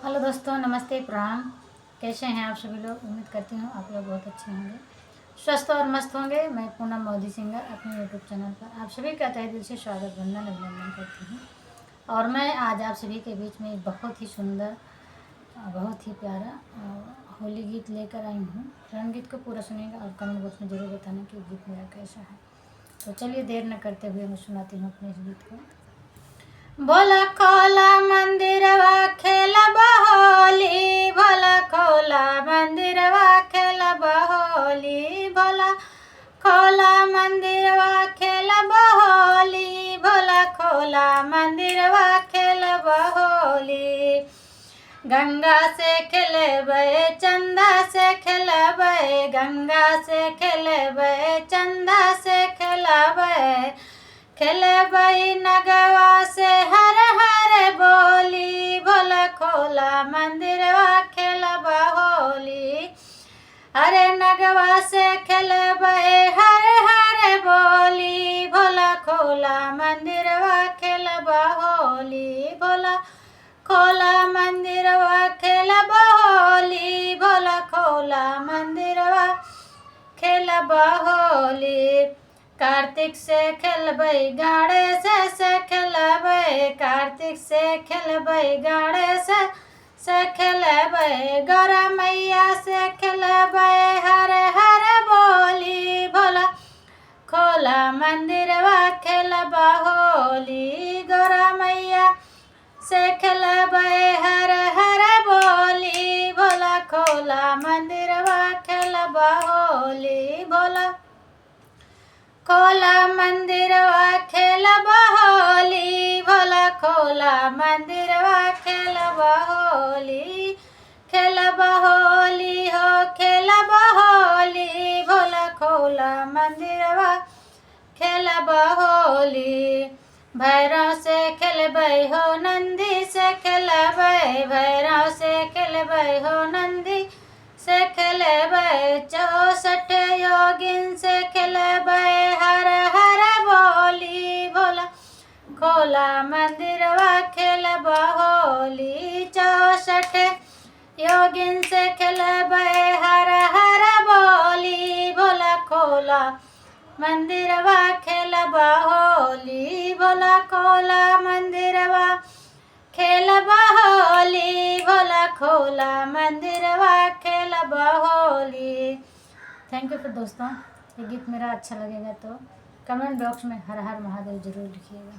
Hello दोस्तों, नमस्ते, प्रणाम। कैसे हैं आप सभी लोग? उम्मीद करती हूँ आप लोग बहुत अच्छे होंगे, स्वस्थ और मस्त होंगे। मैं पूनम मोदी सिंगर अपने यूट्यूब चैनल पर आप सभी का तहे दिल से स्वागत, वंदन, अभिनंदन करती हूँ। और मैं आज आप सभी के बीच में एक बहुत ही सुंदर, बहुत ही प्यारा होली गीत लेकर आई हूँ। रंगगीत को पूरा सुनिएगा और कमेंट बॉक्स में ज़रूर बताना कि गीत मेरा कैसा है। तो चलिए देर न करते हुए मैं सुनाती हूँ अपने इस गीत को। भोला खोला मंदिरवा खेलब होली, भोला खोला मंदिरवा खेलब होली, भोला खोला मंदिरवा खेलब होली, भोला खोला मंदिरवा खेलब होली। गंगा से खेलेबै, चंदा से खेलेबै, गंगा से खेलेबै, चंदा से खेलेबै, खेलेबै नगवा से हर हर बोली, भोला खोला मंदिरवा खेलब होली। अरे नगवा से खेलेबै हर हर बोली, भोला खोला मंदिरवा खेलब होली, भोला खोला मंदिरवा खेलब होली, भोला खोला मंदिरवा खेलब होली। कार्तिक से खेलबै, गणेश से खेलबै, कार्तिक से खेलबै, गणेश से खेलबै, गौरा मैया से खेलबै हर हर बोली, भोला खोला मंदिरवा खेलब होली, गौरा मैया से खेलबै हर हर बोली, भोला खोला मंदिरवा खेलब होली, भोला खोला मंदिरवा खेलब होली, भोला खोला मंदिरवा खेलब होली, खेलब होली हो खेलब होली, भोला खोला मंदिरवा खेलब होली। भैरव से खेलबै हो, नंदी से खेलबै, भैरव से खेलबै हो, नंदी से खेलबै, 64 योगिन से खेलबै हर हर बोली, भोला खोला मंदिरवा खेलब होली, 64 योगिन से खेलबै हर हर बोली, भोला खोला मंदिरवा खेलब होली, भोला खोला मंदिरवा खेलब होली, भोला खोला मंदिरवा खेलब होली। Thank you. फिर दोस्तों, ये गीत मेरा अच्छा लगेगा तो कमेंट बॉक्स में हर हर महादेव जरूर लिखिएगा।